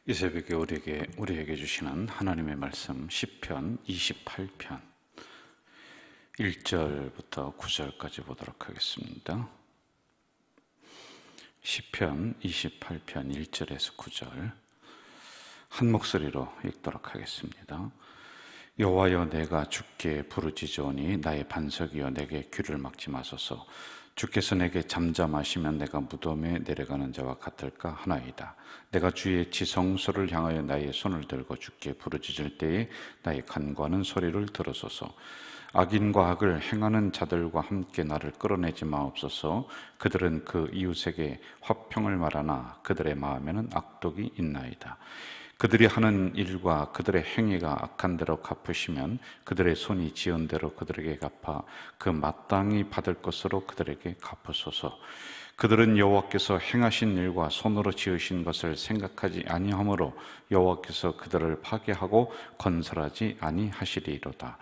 이 새벽에 우리에게 주시는 하나님의 말씀 시편 28편 1절부터 9절까지 보도록 하겠습니다. 시편 28편 1절에서 9절 한 목소리로 읽도록 하겠습니다. 여호와여, 내가 주께 부르짖으오니 나의 반석이여 내게 귀를 막지 마소서. 주께서 내게 잠잠하시면 내가 무덤에 내려가는 자와 같을까 하나이다. 내가 주의 지성소를 향하여 나의 손을 들고 주께 부르짖을 때에 나의 간구하는 소리를 들으소서. 악인과 악을 행하는 자들과 함께 나를 끌어내지 마옵소서. 그들은 그 이웃에게 화평을 말하나 그들의 마음에는 악독이 있나이다. 그들이 하는 일과 그들의 행위가 악한 대로 갚으시면 그들의 손이 지은 대로 그들에게 갚아 그 마땅히 받을 것으로 그들에게 갚으소서. 그들은 여호와께서 행하신 일과 손으로 지으신 것을 생각하지 아니하므로 여호와께서 그들을 파괴하고 건설하지 아니하시리로다.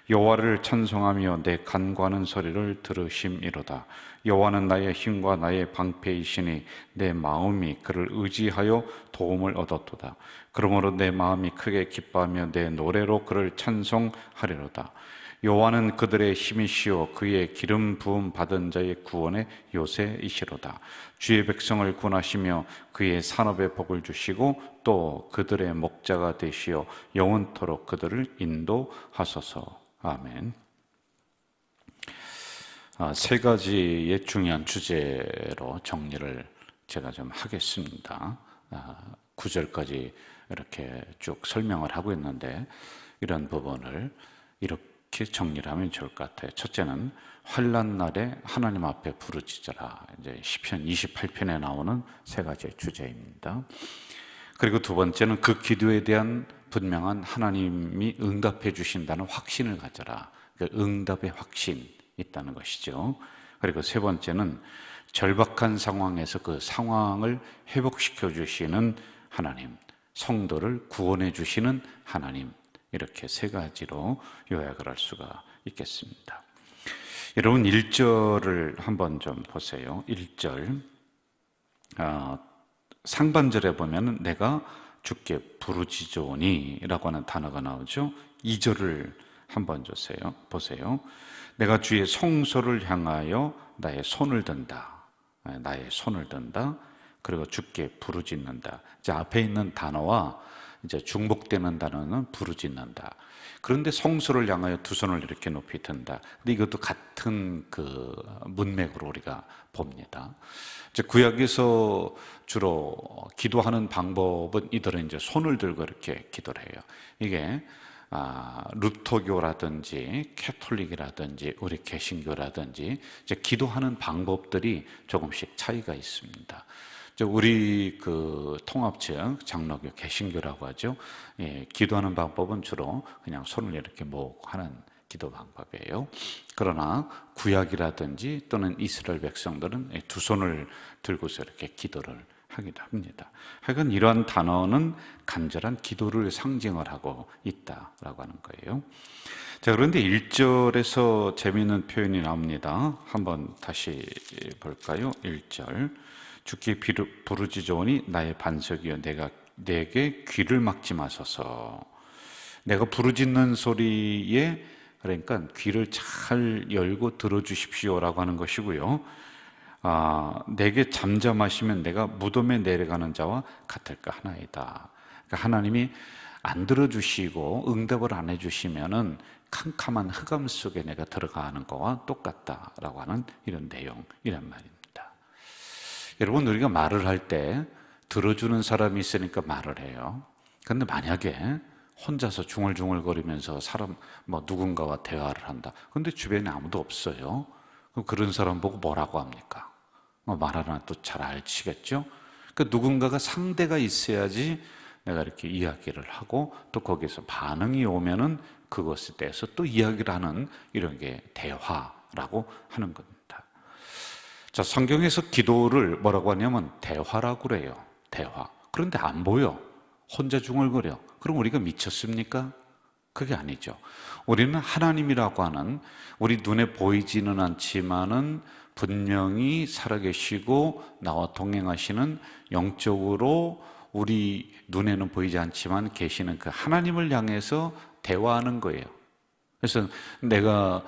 여호와를 찬송하며 내 간구하는 소리를 들으심이로다. 여호와는 나의 힘과 나의 방패이시니 내 마음이 그를 의지하여 도움을 얻었도다. 그러므로 내 마음이 크게 기뻐하며 내 노래로 그를 찬송하리로다. 여호와는 그들의 힘이시오 그의 기름 부음 받은 자의 구원의 요새이시로다. 주의 백성을 구원하시며 그의 산업에 복을 주시고 또 그들의 목자가 되시어 영원토록 그들을 인도하소서. 아멘. 세 가지의 중요한 주제로 정리를 제가 좀 하겠습니다. 9절까지 이렇게 쭉 설명을 하고 있는데 이런 부분을 이렇게 정리를 하면 좋을 것 같아요. 첫째는 환난 날에 하나님 앞에 부르짖어라. 이제 시편 28편에 나오는 세 가지의 주제입니다. 그리고 두 번째는 그 기도에 대한 분명한 하나님이 응답해 주신다는 확신을 가져라. 그 응답의 확신 있다는 것이죠. 그리고 세 번째는 절박한 상황에서 그 상황을 회복시켜 주시는 하나님, 성도를 구원해 주시는 하나님, 이렇게 세 가지로 요약을 할 수가 있겠습니다. 여러분 1절을 한번 좀 보세요. 1절 상반절에 보면 내가 주께 부르짖으오니 라고 하는 단어가 나오죠. 2절을 한번 보세요. 내가 주의 성소를 향하여 나의 손을 든다. 나의 손을 든다. 그리고 주께 부르짖는다. 이제 앞에 있는 단어와 이제 중복되는 단어는 부르짖는다. 그런데 성소를 향하여 두 손을 이렇게 높이 든다. 근데 이것도 같은 그 문맥으로 우리가 봅니다. 이제 구약에서 주로 기도하는 방법은 이들은 이제 손을 들고 이렇게 기도를 해요. 이게 루터교라든지 캐톨릭이라든지 우리 개신교라든지 이제 기도하는 방법들이 조금씩 차이가 있습니다. 우리 그 통합측 장로교 개신교라고 하죠. 예, 기도하는 방법은 주로 그냥 손을 이렇게 모으고 하는 기도 방법이에요. 그러나 구약이라든지 또는 이스라엘 백성들은 두 손을 들고서 이렇게 기도를 하기도 합니다. 하여간 이러한 단어는 간절한 기도를 상징을 하고 있다라고 하는 거예요. 자, 그런데 1절에서 재미있는 표현이 나옵니다. 한번 다시 볼까요? 1절 주께 부르짖으오니 나의 반석이여 내게 귀를 막지 마소서. 내가 부르짖는 소리에 그러니까 귀를 잘 열고 들어주십시오라고 하는 것이고요. 내게 잠잠하시면 내가 무덤에 내려가는 자와 같을까 하나이다. 그러니까 하나님이 안 들어주시고 응답을 안 해주시면은 캄캄한 흑암 속에 내가 들어가는 거와 똑같다라고 하는 이런 내용이란 말입니다. 여러분, 우리가 말을 할 때 들어주는 사람이 있으니까 말을 해요. 그런데 만약에 혼자서 중얼중얼거리면서 누군가와 대화를 한다. 그런데 주변에 아무도 없어요. 그럼 그런 사람 보고 뭐라고 합니까? 말하나 또 잘 알지겠죠? 그러니까 누군가가 상대가 있어야지 내가 이렇게 이야기를 하고 또 거기서 반응이 오면은 그것에 대해서 또 이야기를 하는 이런 게 대화라고 하는 겁니다. 자, 성경에서 기도를 뭐라고 하냐면 대화라고 그래요. 대화. 그런데 안 보여. 혼자 중얼거려. 그럼 우리가 미쳤습니까? 그게 아니죠. 우리는 하나님이라고 하는 우리 눈에 보이지는 않지만은 분명히 살아계시고 나와 동행하시는 영적으로 우리 눈에는 보이지 않지만 계시는 그 하나님을 향해서 대화하는 거예요. 그래서 내가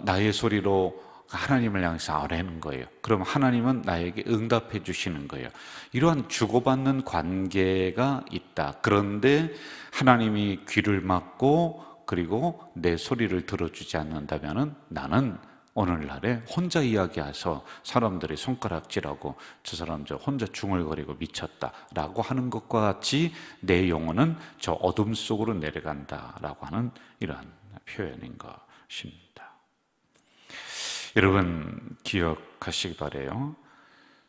나의 소리로 하나님을 향해서 아뢰는 거예요. 그럼 하나님은 나에게 응답해 주시는 거예요. 이러한 주고받는 관계가 있다. 그런데 하나님이 귀를 막고 그리고 내 소리를 들어주지 않는다면 나는 오늘날에 혼자 이야기해서 사람들이 손가락질하고 저 사람 저 혼자 중얼거리고 미쳤다라고 하는 것과 같이 내 영혼은 저 어둠 속으로 내려간다라고 하는 이러한 표현인 것입니다. 여러분 기억하시기 바라요.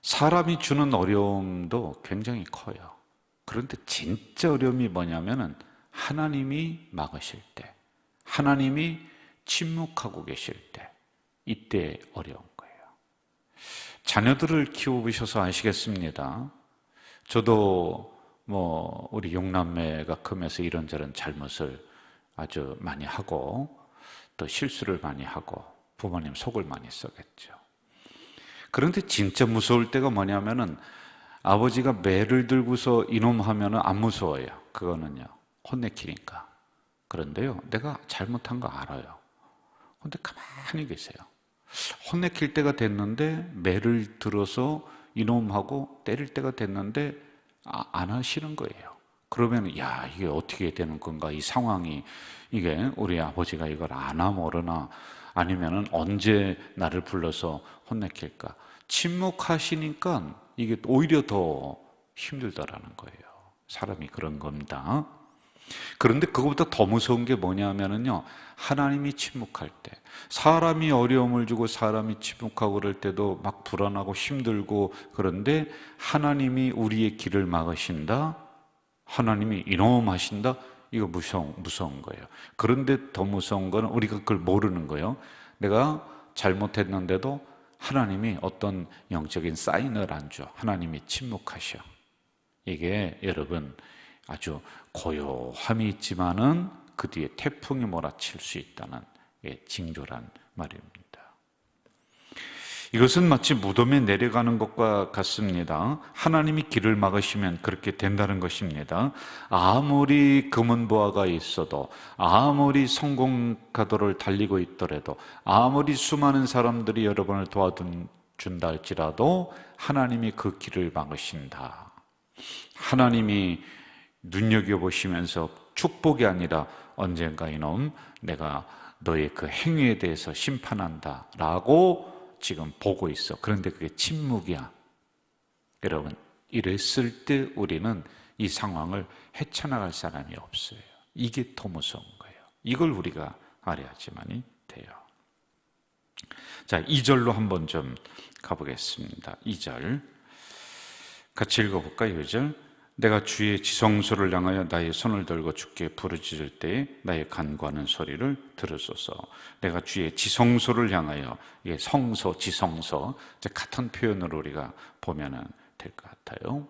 사람이 주는 어려움도 굉장히 커요. 그런데 진짜 어려움이 뭐냐면은 하나님이 막으실 때, 하나님이 침묵하고 계실 때, 이때 어려운 거예요. 자녀들을 키워보셔서 아시겠습니다. 저도 우리 육남매가 크면서 이런저런 잘못을 아주 많이 하고 또 실수를 많이 하고 부모님 속을 많이 썩였죠. 그런데 진짜 무서울 때가 뭐냐면은 아버지가 매를 들고서 이놈 하면은 안 무서워요. 그거는요 혼내키니까. 그런데요 내가 잘못한 거 알아요. 근데 가만히 계세요. 혼내킬 때가 됐는데 매를 들어서 이놈하고 때릴 때가 됐는데 안 하시는 거예요. 그러면 야 이게 어떻게 되는 건가, 이 상황이, 이게 우리 아버지가 이걸 아나 모르나 아니면은 언제 나를 불러서 혼내킬까. 침묵하시니까 이게 오히려 더 힘들다라는 거예요. 사람이 그런 겁니다. 그런데 그것보다 더 무서운 게 뭐냐면은요 하나님이 침묵할 때, 사람이 어려움을 주고 사람이 침묵하고 그럴 때도 막 불안하고 힘들고, 그런데 하나님이 우리의 길을 막으신다, 하나님이 이놈 하신다, 이거 무서운 거예요. 그런데 더 무서운 거는 우리가 그걸 모르는 거예요. 내가 잘못했는데도 하나님이 어떤 영적인 사인을 안 줘. 하나님이 침묵하셔. 이게 여러분 아주 고요함이 있지만은 그 뒤에 태풍이 몰아칠 수 있다는 징조란 말입니다. 이것은 마치 무덤에 내려가는 것과 같습니다. 하나님이 길을 막으시면 그렇게 된다는 것입니다. 아무리 금은보화가 있어도, 아무리 성공가도를 달리고 있더라도, 아무리 수많은 사람들이 여러분을 도와준다 할지라도 하나님이 그 길을 막으신다. 하나님이 눈여겨보시면서 축복이 아니라 언젠가 이놈 내가 너의 그 행위에 대해서 심판한다 라고 지금 보고 있어. 그런데 그게 침묵이야. 여러분 이랬을 때 우리는 이 상황을 헤쳐나갈 사람이 없어요. 이게 더 무서운 거예요. 이걸 우리가 알아야지만이 돼요. 자, 2절로 한번 좀 가보겠습니다. 2절 같이 읽어볼까요? 2절 내가 주의 지성소를 향하여 나의 손을 들고 주께 부르짖을 때에 나의 간구하는 소리를 들으소서. 내가 주의 지성소를 향하여, 이게 성소, 지성소 같은 표현으로 우리가 보면 될 것 같아요.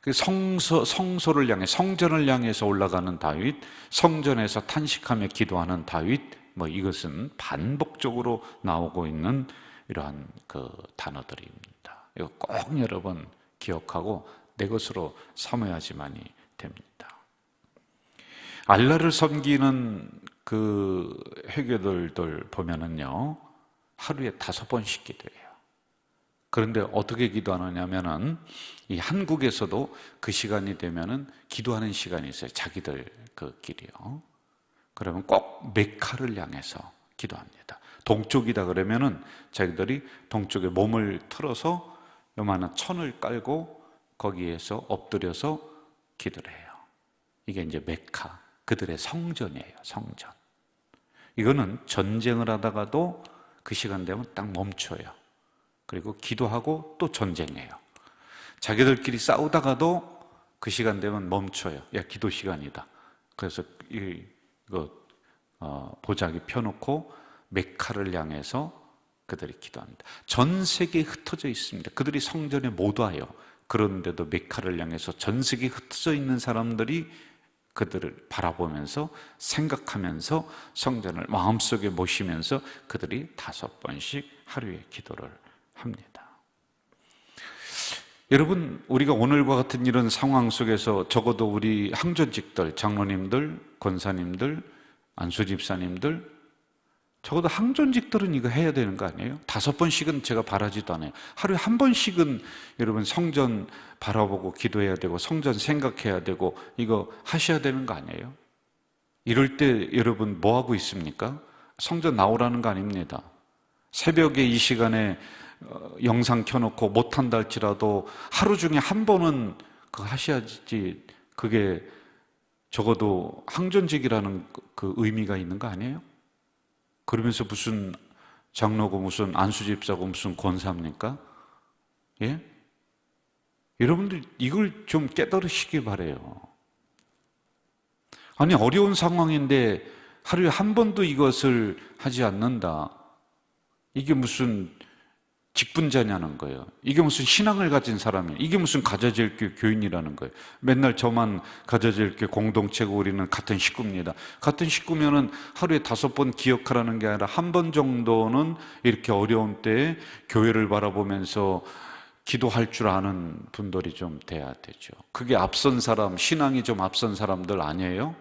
그 성소를 향해, 성전을 향해서 올라가는 다윗, 성전에서 탄식하며 기도하는 다윗, 이것은 반복적으로 나오고 있는 이러한 그 단어들입니다. 이거 꼭 여러분 기억하고 내 것으로 삼아야지만이 됩니다. 알라를 섬기는 그 회교들들 보면은요 하루에 5번씩 기도해요. 그런데 어떻게 기도하느냐면은 이 한국에서도 그 시간이 되면은 기도하는 시간이 있어요. 자기들 그 길이요. 그러면 꼭 메카를 향해서 기도합니다. 동쪽이다 그러면은 자기들이 동쪽에 몸을 틀어서 요만한 천을 깔고 거기에서 엎드려서 기도를 해요. 이게 이제 메카, 그들의 성전이에요. 성전. 이거는 전쟁을 하다가도 그 시간 되면 딱 멈춰요. 그리고 기도하고 또 전쟁해요. 자기들끼리 싸우다가도 그 시간 되면 멈춰요. 야, 기도 시간이다. 그래서 이거 보자기 펴놓고 메카를 향해서 그들이 기도합니다. 전 세계에 흩어져 있습니다. 그들이 성전에 못 와요. 그런데도 메카를 향해서 전 세계에 흩어져 있는 사람들이 그들을 바라보면서 생각하면서 성전을 마음속에 모시면서 그들이 5번씩 하루에 기도를 합니다. 여러분, 우리가 오늘과 같은 이런 상황 속에서 적어도 우리 항전직들, 장로님들, 권사님들, 안수집사님들, 적어도 항전직들은 이거 해야 되는 거 아니에요? 5번씩은 제가 바라지도 않아요. 하루에 한 번씩은 여러분 성전 바라보고 기도해야 되고 성전 생각해야 되고 이거 하셔야 되는 거 아니에요? 이럴 때 여러분 뭐 하고 있습니까? 성전 나오라는 거 아닙니다. 새벽에 이 시간에 영상 켜놓고 못한다 할지라도 하루 중에 한 번은 그거 하셔야지. 그게 적어도 항전직이라는 그 의미가 있는 거 아니에요? 그러면서 무슨 장로고 무슨 안수집사고 무슨 권사입니까? 예? 여러분들 이걸 좀 깨달으시기 바래요. 아니, 어려운 상황인데 하루에 한 번도 이것을 하지 않는다. 이게 무슨 직분자냐는 거예요. 이게 무슨 신앙을 가진 사람이에요. 이게 무슨 가자제일 교회 교인이라는 거예요. 맨날 저만 가자제일 교회 공동체고 우리는 같은 식구입니다. 같은 식구면은 하루에 5번 기억하라는 게 아니라 한 번 정도는 이렇게 어려운 때에 교회를 바라보면서 기도할 줄 아는 분들이 좀 돼야 되죠. 그게 앞선 사람, 신앙이 좀 앞선 사람들 아니에요?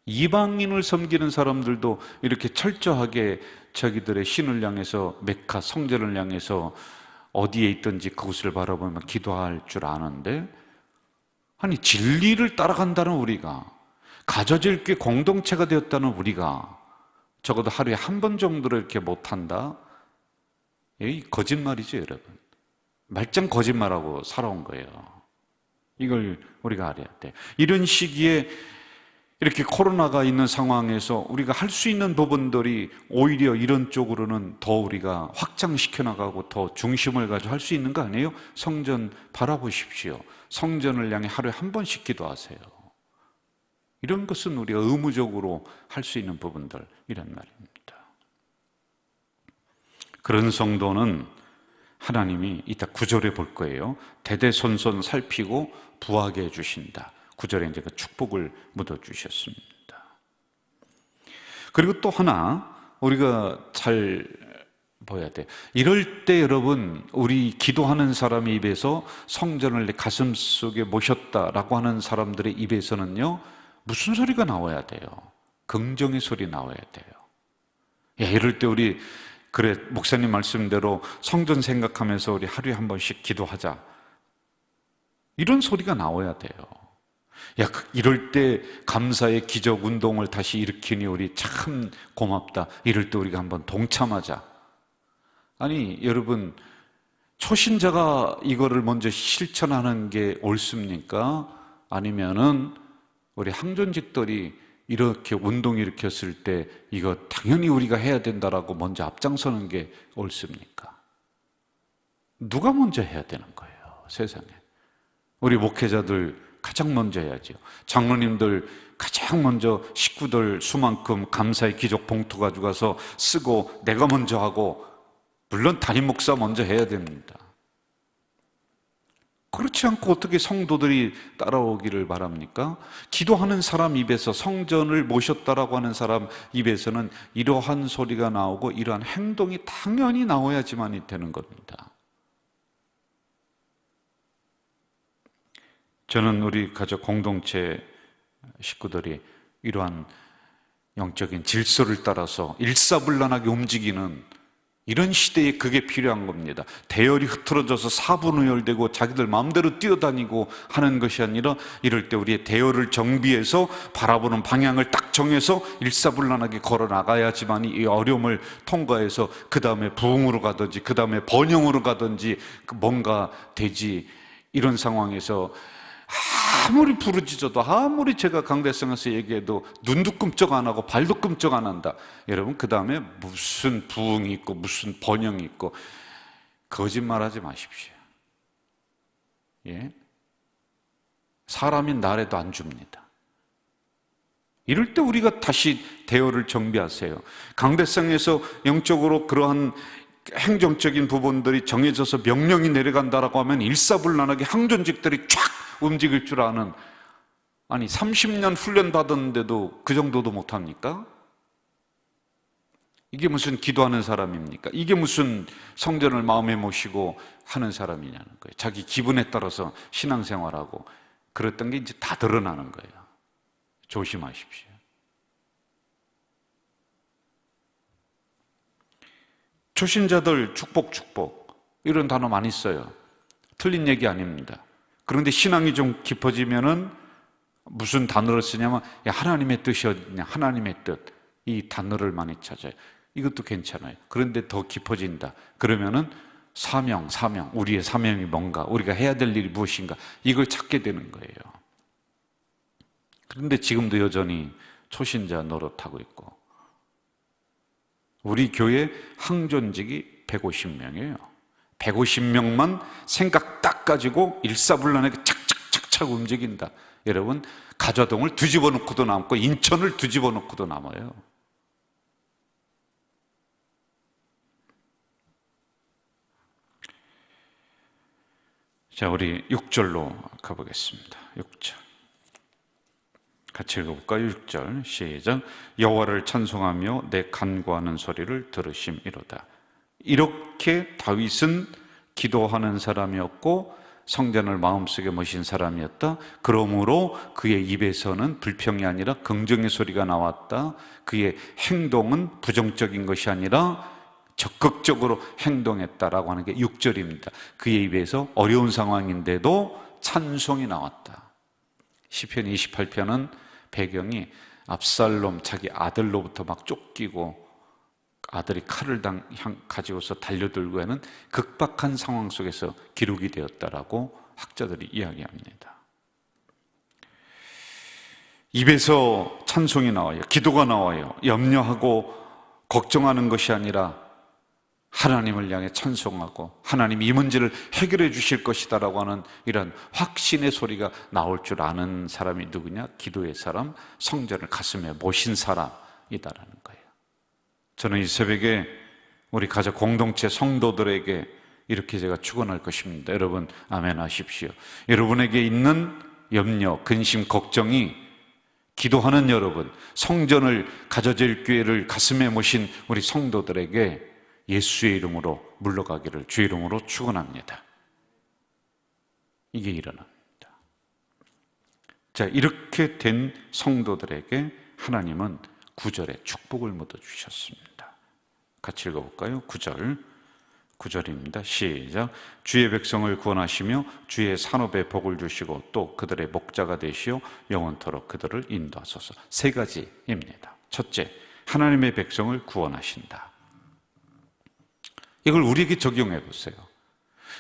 이방인을 섬기는 사람들도 이렇게 철저하게 자기들의 신을 향해서 메카 성전을 향해서 어디에 있든지 그곳을 바라보며 기도할 줄 아는데, 아니 진리를 따라간다는 우리가, 가져질 게 공동체가 되었다는 우리가 적어도 하루에 한 번 정도를 이렇게 못한다? 이 거짓말이죠, 여러분. 말짱 거짓말하고 살아온 거예요. 이걸 우리가 알아야 돼. 이런 시기에 이렇게 코로나가 있는 상황에서 우리가 할 수 있는 부분들이 오히려 이런 쪽으로는 더 우리가 확장시켜 나가고 더 중심을 가지고 할 수 있는 거 아니에요? 성전 바라보십시오. 성전을 향해 하루에 한 번씩 기도하세요. 이런 것은 우리가 의무적으로 할 수 있는 부분들이란 말입니다. 그런 성도는 하나님이 이따 9절에 볼 거예요. 대대손손 살피고 부하게 해주신다. 9절에 이제 그 축복을 묻어주셨습니다. 그리고 또 하나 우리가 잘 봐야 돼. 이럴 때 여러분, 우리 기도하는 사람의 입에서 성전을 내 가슴 속에 모셨다라고 하는 사람들의 입에서는요, 무슨 소리가 나와야 돼요? 긍정의 소리 나와야 돼요. 야, 이럴 때 우리 그래, 목사님 말씀대로 성전 생각하면서 우리 하루에 한 번씩 기도하자. 이런 소리가 나와야 돼요. 야, 이럴 때 감사의 기적 운동을 다시 일으키니 우리 참 고맙다. 이럴 때 우리가 한번 동참하자. 아니, 여러분, 초신자가 이거를 먼저 실천하는 게 옳습니까? 아니면은 우리 항존직들이 이렇게 운동 일으켰을 때 이거 당연히 우리가 해야 된다라고 먼저 앞장서는 게 옳습니까? 누가 먼저 해야 되는 거예요, 세상에? 우리 목회자들 가장 먼저 해야죠. 장로님들 가장 먼저 식구들 수만큼 감사의 기적 봉투 가져가서 쓰고 내가 먼저 하고, 물론 담임 목사 먼저 해야 됩니다. 그렇지 않고 어떻게 성도들이 따라오기를 바랍니까? 기도하는 사람 입에서, 성전을 모셨다라고 하는 사람 입에서는 이러한 소리가 나오고 이러한 행동이 당연히 나와야지만이 되는 겁니다. 저는 우리 가족 공동체 식구들이 이러한 영적인 질서를 따라서 일사불란하게 움직이는 이런 시대에 그게 필요한 겁니다. 대열이 흐트러져서 사분의열되고 자기들 마음대로 뛰어다니고 하는 것이 아니라, 이럴 때 우리의 대열을 정비해서 바라보는 방향을 딱 정해서 일사불란하게 걸어 나가야지만 이 어려움을 통과해서 그 다음에 부흥으로 가든지 그 다음에 번영으로 가든지 뭔가 되지. 이런 상황에서 아무리 부르짖어도, 아무리 제가 강대성에서 얘기해도 눈도 끔찍 안 하고 발도 끔찍 안 한다. 여러분, 그 다음에 무슨 부흥이 있고 무슨 번영이 있고, 거짓말하지 마십시오. 예? 사람인 나래도 안 줍니다. 이럴 때 우리가 다시 대열을 정비하세요. 강대성에서 영적으로 그러한 행정적인 부분들이 정해져서 명령이 내려간다라고 하면 일사불란하게 항존직들이 쫙 움직일 줄 아는, 아니 30년 훈련 받았는데도 그 정도도 못합니까? 이게 무슨 기도하는 사람입니까? 이게 무슨 성전을 마음에 모시고 하는 사람이냐는 거예요. 자기 기분에 따라서 신앙생활하고 그랬던 게 이제 다 드러나는 거예요. 조심하십시오. 초신자들 축복 이런 단어 많이 써요. 틀린 얘기 아닙니다. 그런데 신앙이 좀 깊어지면은 무슨 단어를 쓰냐면 하나님의 뜻이었냐, 하나님의 뜻, 이 단어를 많이 찾아요. 이것도 괜찮아요. 그런데 더 깊어진다. 그러면은 사명, 우리의 사명이 뭔가, 우리가 해야 될 일이 무엇인가, 이걸 찾게 되는 거예요. 그런데 지금도 여전히 초신자 노릇하고 있고, 우리 교회 항존직이 150명이에요. 150명만 생각 딱 가지고 일사불란하게 착착착착 움직인다. 여러분, 가좌동을 뒤집어 놓고도 남고 인천을 뒤집어 놓고도 남아요. 자, 우리 6절로 가보겠습니다. 6절 같이 읽어볼까요? 6절 시작. 여호와를 찬송하며 내 간구하는 소리를 들으심이로다. 이렇게 다윗은 기도하는 사람이었고 성전을 마음속에 모신 사람이었다. 그러므로 그의 입에서는 불평이 아니라 긍정의 소리가 나왔다. 그의 행동은 부정적인 것이 아니라 적극적으로 행동했다라고 하는 게 6절입니다. 그의 입에서 어려운 상황인데도 찬송이 나왔다. 시편 28편은 배경이 압살롬 자기 아들로부터 막 쫓기고 아들이 칼을 가지고서 달려들고 하는 극박한 상황 속에서 기록이 되었다라고 학자들이 이야기합니다. 입에서 찬송이 나와요. 기도가 나와요. 염려하고 걱정하는 것이 아니라 하나님을 향해 찬송하고 하나님이 이 문제를 해결해 주실 것이다라고 하는 이런 확신의 소리가 나올 줄 아는 사람이 누구냐? 기도의 사람, 성전을 가슴에 모신 사람이다라는 거예요. 저는 이 새벽에 우리 가족 공동체 성도들에게 이렇게 제가 축원할 것입니다. 여러분 아멘 하십시오. 여러분에게 있는 염려, 근심, 걱정이 기도하는 여러분, 성전을 가져질 교회를 가슴에 모신 우리 성도들에게 예수의 이름으로 물러가기를 주의 이름으로 축원합니다. 이게 일어납니다. 자, 이렇게 된 성도들에게 하나님은 9절에 축복을 묻어 주셨습니다. 같이 읽어볼까요? 9절입니다. 시작. 주의 백성을 구원하시며 주의 산업에 복을 주시고 또 그들의 목자가 되시어 영원토록 그들을 인도하소서. 세 가지입니다. 첫째, 하나님의 백성을 구원하신다. 이걸 우리에게 적용해 보세요.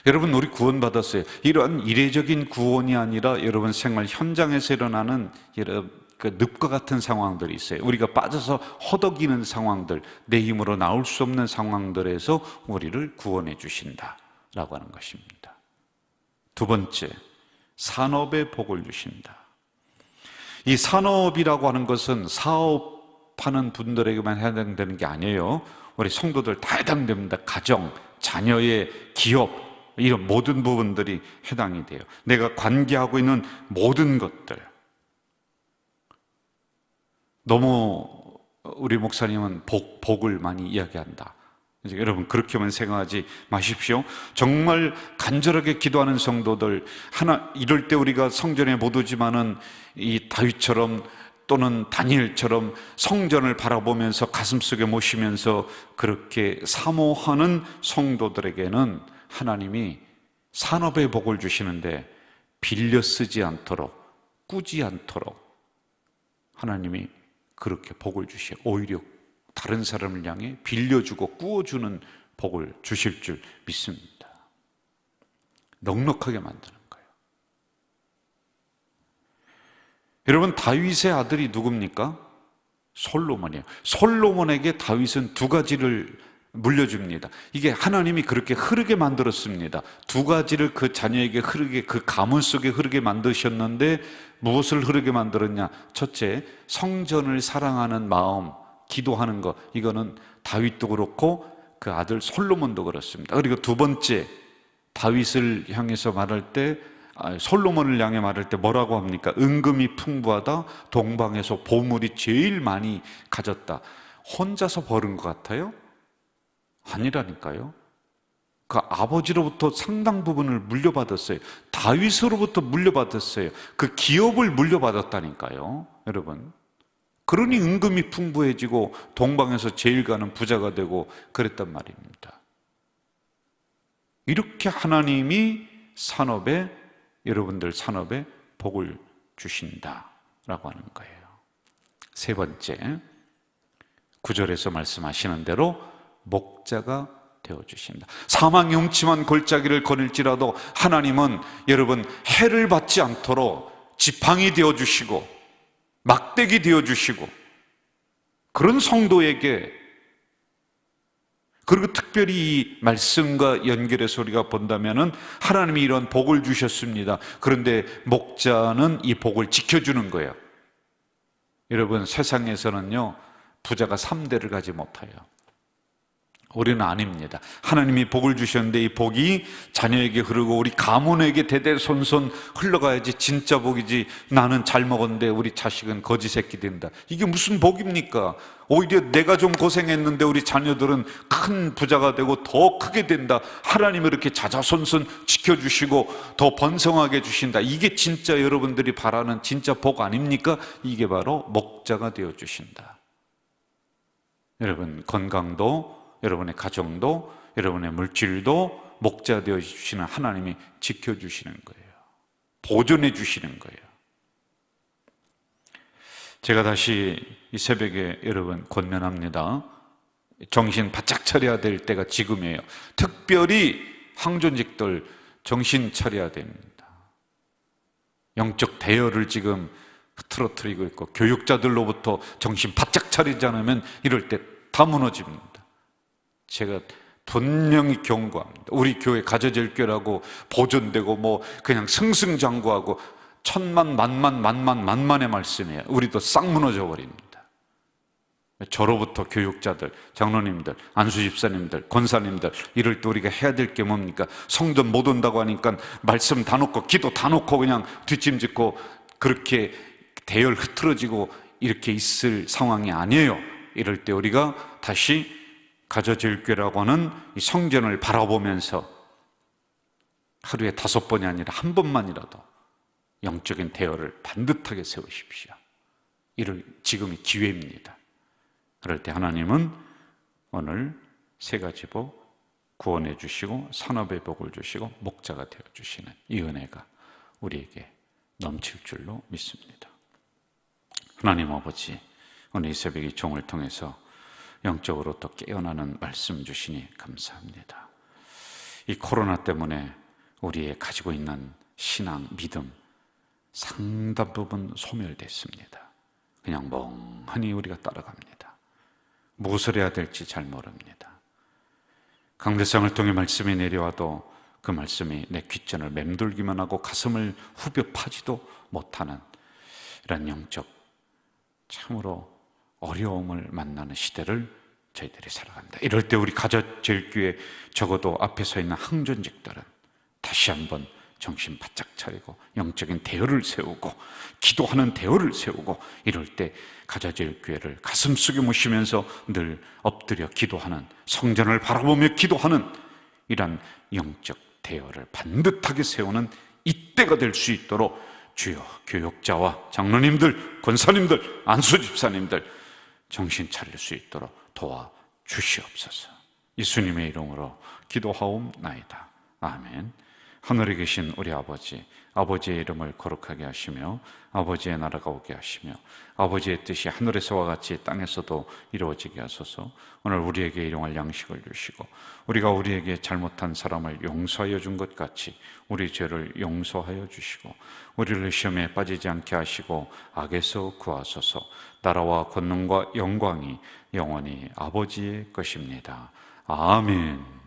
여러분, 우리 구원받았어요. 이러한 이례적인 구원이 아니라 여러분 생활 현장에서 일어나는 그 늪과 같은 상황들이 있어요. 우리가 빠져서 허덕이는 상황들, 내 힘으로 나올 수 없는 상황들에서 우리를 구원해 주신다라고 하는 것입니다. 두 번째, 산업의 복을 주신다. 이 산업이라고 하는 것은 사업하는 분들에게만 해당되는 게 아니에요. 우리 성도들 다 해당됩니다. 가정, 자녀의 기업, 이런 모든 부분들이 해당이 돼요. 내가 관계하고 있는 모든 것들. 너무 우리 목사님은 복을 많이 이야기한다. 여러분 그렇게만 생각하지 마십시오. 정말 간절하게 기도하는 성도들, 이럴 때 우리가 성전에 못 오지만은 이 다윗처럼 또는 다니엘처럼 성전을 바라보면서 가슴속에 모시면서 그렇게 사모하는 성도들에게는 하나님이 산업의 복을 주시는데 빌려 쓰지 않도록, 꾸지 않도록 하나님이 그렇게 복을 주시어 오히려 다른 사람을 향해 빌려주고 꾸어주는 복을 주실 줄 믿습니다. 넉넉하게 만드는 거예요. 여러분, 다윗의 아들이 누굽니까? 솔로몬이에요. 솔로몬에게 다윗은 두 가지를 물려줍니다. 이게 하나님이 그렇게 흐르게 만들었습니다. 두 가지를 그 자녀에게 흐르게, 그 가문 속에 흐르게 만드셨는데 무엇을 흐르게 만들었냐? 첫째, 성전을 사랑하는 마음, 기도하는 것. 이거는 다윗도 그렇고 그 아들 솔로몬도 그렇습니다. 그리고 두 번째, 다윗을 향해서 말할 때, 솔로몬을 향해 말할 때 뭐라고 합니까? 은금이 풍부하다, 동방에서 보물이 제일 많이 가졌다. 혼자서 벌은 것 같아요? 아니라니까요. 그 아버지로부터 상당 부분을 물려받았어요. 다윗으로부터 물려받았어요. 그 기업을 물려받았다니까요, 여러분. 그러니 은금이 풍부해지고 동방에서 제일 가는 부자가 되고 그랬단 말입니다. 이렇게 하나님이 산업에, 여러분들 산업에 복을 주신다라고 하는 거예요. 세 번째, 9절에서 말씀하시는 대로 목자가 되어주신다. 사망의 음침한 골짜기를 거닐지라도 하나님은 여러분 해를 받지 않도록 지팡이 되어주시고 막대기 되어주시고, 그런 성도에게, 그리고 특별히 이 말씀과 연결해서 우리가 본다면은 하나님이 이런 복을 주셨습니다. 그런데 목자는 이 복을 지켜주는 거예요. 여러분, 세상에서는요 부자가 3대를 가지 못해요. 우리는 아닙니다. 하나님이 복을 주셨는데 이 복이 자녀에게 흐르고 우리 가문에게 대대손손 흘러가야지 진짜 복이지, 나는 잘 먹었는데 우리 자식은 거지 새끼 된다, 이게 무슨 복입니까? 오히려 내가 좀 고생했는데 우리 자녀들은 큰 부자가 되고 더 크게 된다, 하나님이 이렇게 자자손손 지켜주시고 더 번성하게 주신다, 이게 진짜 여러분들이 바라는 진짜 복 아닙니까? 이게 바로 목자가 되어주신다. 여러분, 건강도, 여러분의 가정도, 여러분의 물질도 목자 되어주시는 하나님이 지켜주시는 거예요. 보존해 주시는 거예요. 제가 다시 이 새벽에 여러분 권면합니다. 정신 바짝 차려야 될 때가 지금이에요. 특별히 항존직들 정신 차려야 됩니다. 영적 대열을 지금 흐트러뜨리고 있고, 교육자들로부터 정신 바짝 차리지 않으면 이럴 때 다 무너집니다. 제가 분명히 경고합니다. 우리 교회 가져질교라고 보존되고 뭐 그냥 승승장구하고 천만 만만의 말씀이에요. 우리도 싹 무너져 버립니다. 저로부터 교육자들, 장로님들, 안수집사님들, 권사님들, 이럴 때 우리가 해야 될 게 뭡니까? 성전 못 온다고 하니까 말씀 다 놓고 기도 다 놓고 그냥 뒷짐짓고 그렇게 대열 흐트러지고 이렇게 있을 상황이 아니에요. 이럴 때 우리가 다시 가져질교라고 하는 이 성전을 바라보면서 하루에 5번이 아니라 한 번만이라도 영적인 대열을 반듯하게 세우십시오. 이럴 지금이 기회입니다. 그럴 때 하나님은 오늘 3가지 복 구원해 주시고 산업의 복을 주시고 목자가 되어 주시는 이 은혜가 우리에게 넘칠 줄로 믿습니다. 하나님 아버지, 오늘 이 새벽 이 종을 통해서 영적으로 또 깨어나는 말씀 주시니 감사합니다. 이 코로나 때문에 우리의 가지고 있는 신앙, 믿음 상당 부분 소멸됐습니다. 그냥 멍하니 우리가 따라갑니다. 무엇을 해야 될지 잘 모릅니다. 강대상을 통해 말씀이 내려와도 그 말씀이 내 귓전을 맴돌기만 하고 가슴을 후벼 파지도 못하는 이런 영적 참으로 어려움을 만나는 시대를 저희들이 살아간다. 이럴 때 우리 가져질교회 적어도 앞에 서 있는 항존직들은 다시 한번 정신 바짝 차리고 영적인 대열을 세우고 기도하는 대열을 세우고, 이럴 때 가져질교회를 가슴 속에 모시면서 늘 엎드려 기도하는, 성전을 바라보며 기도하는 이런 영적 대열을 반듯하게 세우는 이때가 될 수 있도록 주여 교육자와 장로님들, 권사님들, 안수집사님들 정신 차릴 수 있도록 도와주시옵소서. 예수님의 이름으로 기도하옵나이다. 아멘. 하늘에 계신 우리 아버지, 아버지의 이름을 거룩하게 하시며 아버지의 나라가 오게 하시며 아버지의 뜻이 하늘에서와 같이 땅에서도 이루어지게 하소서. 오늘 우리에게 일용할 양식을 주시고 우리가 우리에게 잘못한 사람을 용서하여 준 것 같이 우리 죄를 용서하여 주시고 우리를 시험에 빠지지 않게 하시고 악에서 구하소서. 나라와 권능과 영광이 영원히 아버지의 것입니다. 아멘.